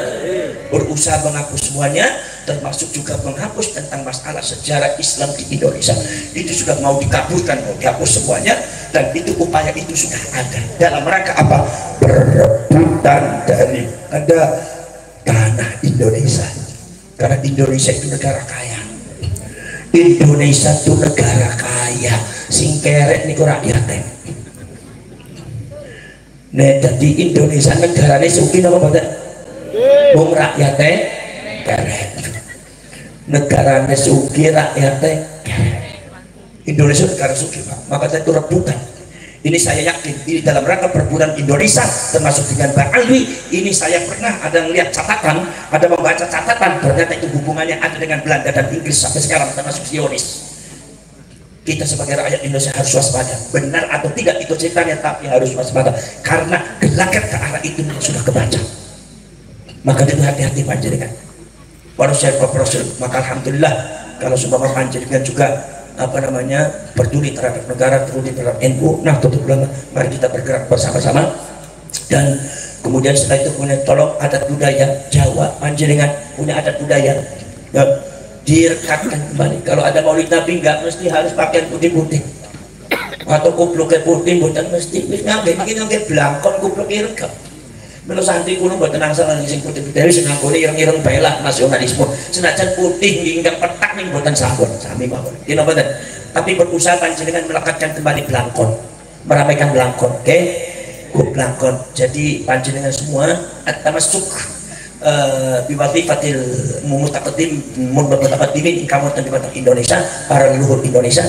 Berusaha menghapus semuanya, termasuk juga menghapus tentang masalah sejarah Islam di Indonesia. Itu sudah mau dikabulkan, mau dihapus semuanya, dan itu upaya itu sudah ada. Dalam rangka apa? Perebutan dari ada tanah Indonesia. Karena Indonesia itu negara kaya. Indonesia itu negara kaya. Sing keret niku rakyatnya. Nah, jadi Indonesia negaranya sugih apa mboten? Wong rakyatnya keret. Negaranya sugih, rakyatnya keret. Indonesia negara sugih, Pak. Maka itu rebutan. Ini saya yakin ini dalam rangka perburuan Indonesia termasuk dengan Pak Alwi. Ini saya pernah ada melihat catatan, ada membaca catatan, ternyata itu hubungannya ada dengan Belanda dan Inggris sampai sekarang termasuk Zionis. Kita sebagai rakyat Indonesia harus waspada, benar atau tidak itu ceritanya, tapi harus waspada karena gelagat ke arah itu sudah kebaca. Maka itu hati-hati panjenengan. Para sahabat Rasul, maka alhamdulillah kalau seumpama panjenengan juga peduli terhadap negara, peduli terhadap NU, Nahdlatul Ulama, mari kita bergerak bersama-sama. Dan kemudian setelah itu kemudian tolong adat budaya Jawa, panjenengan punya adat budaya ya, direkatkan kembali. Kalau ada maulid Nabi nggak mesti harus pakaian putih-putih atau kupluknya putih, bukan mesti ngangge belangkon kupluknya regap. Menurut santri kuno buat tenang salah sing putih-putih wis nganggo ireng-ireng bela nasionalisme. Senajan putih hingga petak ning mboten sampun sami mawon. Kena mboten. Tapi berusaha panjenengan melekatkan kembali belangkon, meramaikan belangkon, oke? Belangkon. Jadi panjenengan semua at-tamassuk biwadifatil mutaqaddimin kamu di Indonesia, para leluhur Indonesia.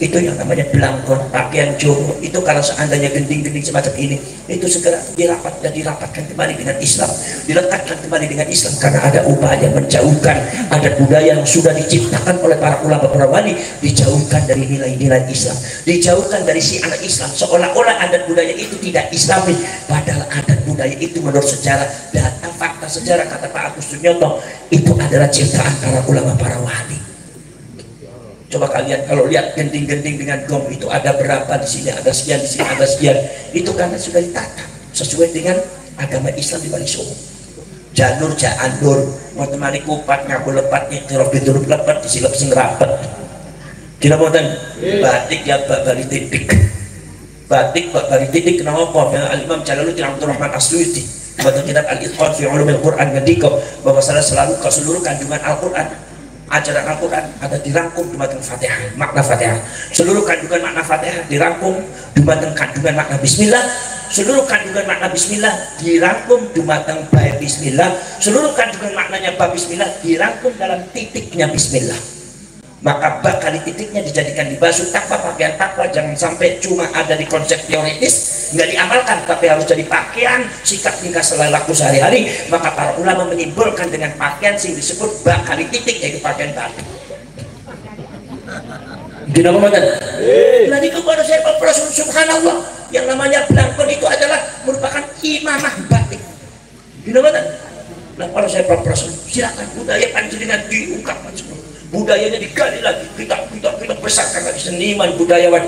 Itu yang namanya belangkon, pakaian jowo. Itu kalau seandainya gending-gending semacam ini, itu segera dirapatkan kembali dengan Islam, dilekatkan kembali dengan Islam, karena ada upaya menjauhkan adat budaya yang sudah diciptakan oleh para ulama para wali, dijauhkan dari nilai-nilai Islam, dijauhkan dari si anak Islam, seolah-olah adat budaya itu tidak Islami, padahal adat budaya itu menurut sejarah, data fakta sejarah, kata Pak Agus Sunyoto, itu adalah ciptaan para ulama para wali. Coba kalian kalau lihat gending-gending dengan gom itu ada berapa di sini, ada sekian, di sini ada sekian. Itu karena sudah ditata sesuai dengan agama Islam di Bali Songo. Janur, jandur, mau temani kupat, ngaku lepat, nyetirok diturut lepat, disilap sing rapet. Tidak mau batik ya Bali titik. Batik Bali titik kenapa? Yang Al-Imam Jalaluddin Abdul Rahman As-Suyuti baca kitab Al-Itqan fi Ulumil Quran ngendika bahwa selalu keseluruh kandungan Al-Quran, ajaran Al-Quran ada dirangkum dumateng Fatihah, makna Fatihah. Seluruh kandungan makna Fatihah dirangkum dumateng kandungan makna Bismillah. Seluruh kandungan makna Bismillah dirangkum dumateng bab Bismillah. Seluruh kandungan maknanya bab Bismillah dirangkum dalam titiknya Bismillah. Maka bakal titiknya dijadikan dibasuh tanpa pakaian takwa, jangan sampai cuma ada di konsep teoritis nggak diamalkan, tapi harus jadi pakaian sikap tingkah laku sehari-hari. Maka para ulama menyimpulkan dengan pakaian yang disebut bakal titik, yaitu pakaian batik. Gimana komandan? Nanti kepada saya Pak Rasul, subhanallah, yang namanya belangkon itu adalah merupakan imamah batik. Gimana komandan? Nah kalau saya Pak Rasul, silakan budaya panjenengan diungkapkan semua. Budayanya digali lagi, kita besarkan lagi seniman budayawan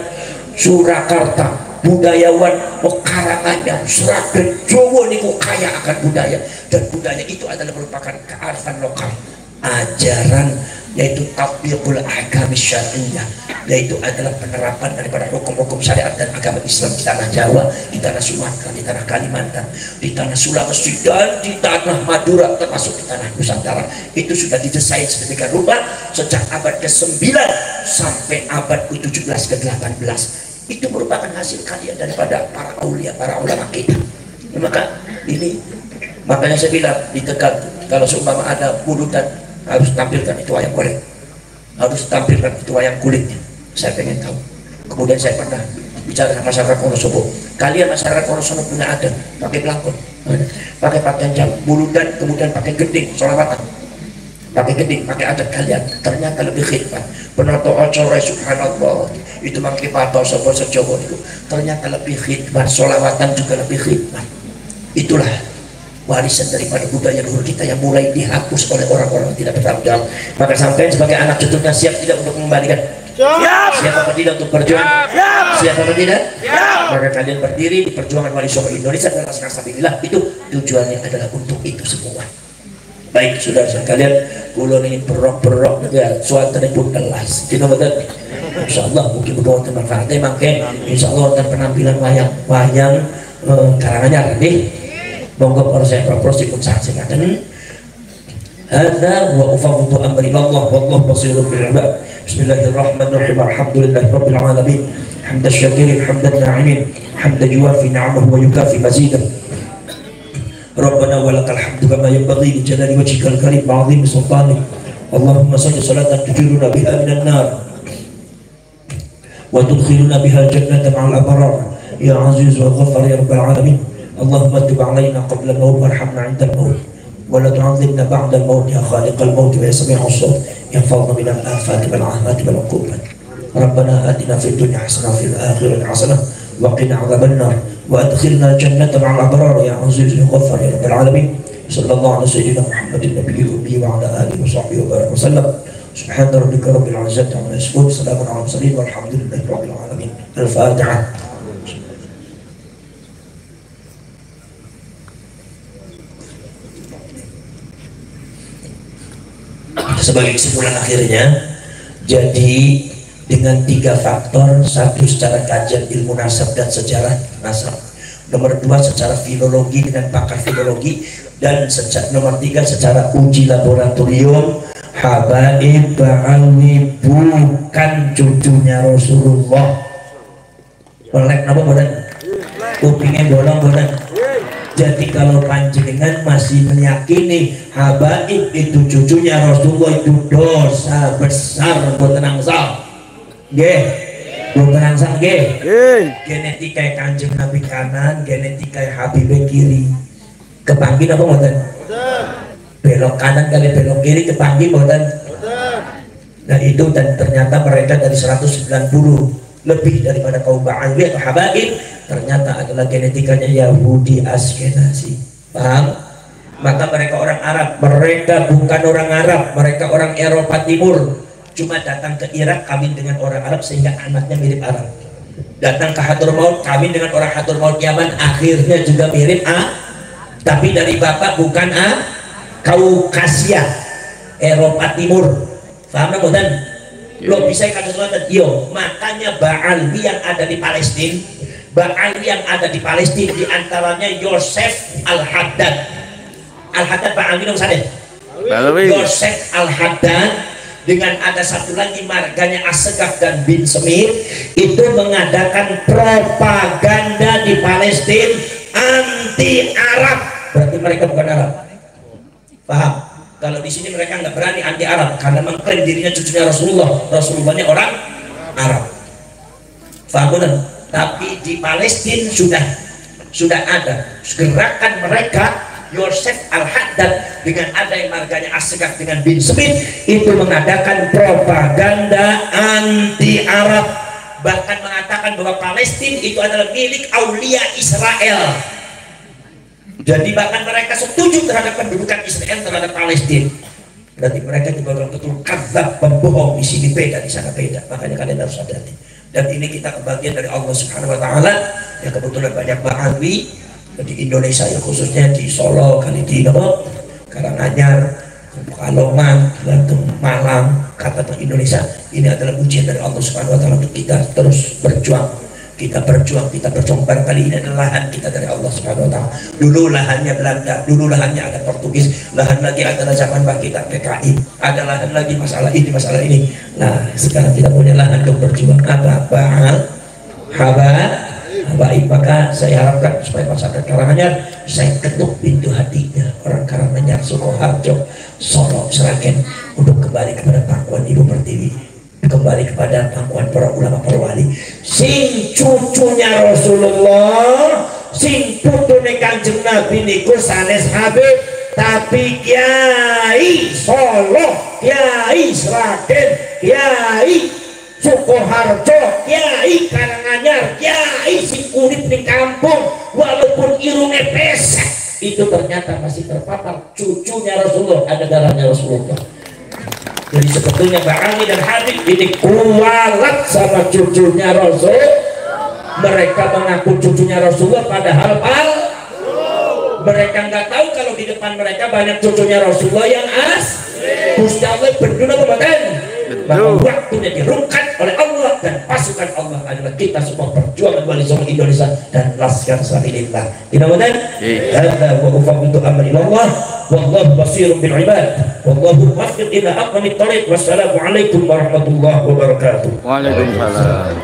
Surakarta, budayawan Karanganyar, Sragen, Jawa niku kaya akan budaya, dan budaya itu adalah merupakan kearifan lokal, ajaran yaitu tatbiqul ahkam syar'iyyah, yaitu adalah penerapan daripada hukum-hukum syariat dan agama Islam di tanah Jawa, di tanah Sumatera, di tanah Kalimantan, di tanah Sulawesi, dan di tanah Madura, termasuk di tanah Nusantara. Itu sudah didesain sedemikian rupa sejak abad ke-9 sampai abad ke-17 ke-18. Itu merupakan hasil karya daripada para aulia, para ulama kita. Maka ini, makanya saya bilang di Tegal kalau seumpama ada bulutan harus tampilkan itu wayang golek, harus tampilkan itu wayang kulitnya. Saya pengen tahu. Kemudian saya pernah bicara sama masyarakat Wonosobo, kalian masyarakat Wonosobo punya adat pakai belangkon, pakai pakaian jam bulutan, kemudian pakai gending, sholawatan, pakai gending, pakai adat kalian, ternyata lebih khidmat. Penonton acara subhanallah itu pakai pato sopo sejowo itu ternyata lebih khidmat, sholawatan juga lebih khidmat. Itulah warisan daripada budaya luhur kita yang mulai dihapus oleh orang-orang yang tidak bertanggung jawab. Maka sampai sebagai anak cucunya siap tidak untuk mengembalikan? Siap apa tidak untuk berjuang? Siap apa tidak? Maka kalian berdiri di perjuangan Wali Songo Indonesia dan Laskar Sabilillah, itu tujuannya adalah untuk itu semua. Baik saudara kalian, kulon ini berok ya, suatu pun kelas. Kita betul. Insyaallah mungkin berdoa manfaatnya, maka insyaallah akan penampilan wayang Karanganyar nih. Monggo para saya propose ikut saksi ngaten. Hadza wa ufawwidu amri Allah wallahu basirun bil ibad. Bismillahirrahmanirrahim. Alhamdulillahirabbil alamin. Hamdan syakirin, hamdan na'imin, hamdan yuwafi ni'amahu wa yukafi mazidah. Rabbana wa lakal hamdu kama yanbaghi li jalali wajhikal karim wa 'azimi sultanik. Allahumma salli salatan tujiruna biha minan nar wa tudkhiluna biha jannata ma'al abrar. يا عزيز وغفر يا رب العالمين. اللهم تب علينا قبل الموت وارحمنا عند الموت ولا تعذبنا بعد الموت يا خالق الموت ويا سميع الصوت يا فضل من الآفات والعافات والعقوبات. ربنا آتنا في الدنيا حسنة وفي الآخرة حسنة وقنا عذاب النار وأدخلنا الجنة مع الأبرار يا عزيز يا غفار يا رب العالمين. صلى الله على سيدنا محمد النبي الأمي وعلى آله وصحبه وبارك وسلم. سبحان ربك رب العزة عما يصفون سلام على المرسلين والحمد لله رب العالمين. الفاتحة. Sebagai kesimpulan akhirnya, jadi dengan 3 faktor: 1 secara kajian ilmu nasab dan sejarah nasab, nomor 2 secara filologi dengan pakar filologi, dan nomor 3 secara uji laboratorium. Habaib Ba'alwi bukan cucunya Rasulullah. Melek apa bodan? Kupingnya bolong bodan. Jadi kalau panjenengan masih meyakini habaib itu cucunya Rasulullah, itu dosa besar. Buat tenang genetika Kanjeng Nabi kanan, genetika Habib kiri, kepanggil apa boten? Belok kanan kali belok kiri kepanggil boten? Nah itu, dan ternyata mereka dari 190 lebih daripada kaum Ba'alwi atau habaib ternyata adalah genetikanya Yahudi Askenazi. Paham? Maka mereka orang Arab. Mereka bukan orang Arab, mereka orang Eropa Timur, cuma datang ke Irak kawin dengan orang Arab sehingga anaknya mirip Arab. Datang ke Hadramaut kawin dengan orang Hadramaut Yaman, akhirnya juga mirip tapi dari bapak bukan Kaukasia, Eropa Timur. Paham kan? Lo bisa kata selatan, yo. Makanya Ba'alwi yang ada di Palestina, Ba'alwi yang ada di Palestina diantaranya Yosef Al-Haddad. Al-Haddad Ba'alwi dong sadar. Yosef Al-Haddad, dengan ada satu lagi marganya Asegaf dan bin Semir, itu mengadakan propaganda di Palestina anti Arab. Berarti mereka bukan Arab. Paham? Kalau di sini mereka nggak berani anti Arab karena mengklaim dirinya cucunya Rasulullah. Rasulullahnya orang Arab. Paham? Tapi di Palestina sudah ada gerakan mereka. Yosef Al-Haddad dengan ada yang marganya Asegaf dengan bin Semir itu mengadakan propaganda anti Arab, bahkan mengatakan bahwa Palestina itu adalah milik Aulia Israel. Jadi bahkan mereka setuju terhadap pendudukan Israel terhadap Palestina. Berarti mereka juga betul kadzab, pembohong. Di sini beda, di sana beda. Makanya kalian harus hati-hati. Dan ini kita kebagian dari Allah Subhanahu Wa Taala. Ya kebetulan banyak Ba'alwi di Indonesia, ya khususnya di Solo, kali di Karanganyar, Pekalongan, Malang, kata Indonesia. Ini adalah ujian dari Allah Subhanahu Wa Taala untuk kita terus berjuang. Kita berjuang barangkali ini adalah lahan kita dari Allah Subhanahu Wa Taala. Dulu lahannya Belanda, dulu lahannya ada Portugis, lahan lagi adalah zaman kita PKI, ada lahan lagi masalah ini. Nah sekarang kita punya lahan untuk berjuang. Apa? Habaib. Maka saya harapkan supaya masyarakat Karanganyar, saya ketuk pintu hatinya orang Karanganyar, Sukoharjo, Solo, Seragen untuk kembali kepada pangkuan Ibu Pertiwi, kembali kepada pangkuan para ulama, para wali, sing cucunya Rasulullah, sing putune Kanjeng Nabi niku sanes Habib, tapi Kiai Solo, Kiai Sragen, Kiai Sukoharjo, Kiai Karanganyar, Kiai sing kulit di kampung walaupun irungnya pesek itu ternyata masih terpapar cucunya Rasulullah, ada darahnya Rasulullah. Jadi sebetulnya Ba'alwi dan Habib ini kualat sama cucunya Rasul. Mereka mengaku cucunya Rasulullah padahal mereka nggak tahu kalau di depan mereka banyak cucunya Rasulullah yang Gusti Allah berdua bukan. Maka waktunya dirungkat oleh Allah, dan pasukan Allah adalah kita semua perjuangan wali songo Indonesia dan Laskar Sabilillah. Tidak benar? Hadza wa ufawwidu amri ilallah wallahu basirun bil ibad wallahu muwaffiq ila aqwamit thariq. Wassalamu alaikum warahmatullahi wabarakatuh. Waalaikumsalam.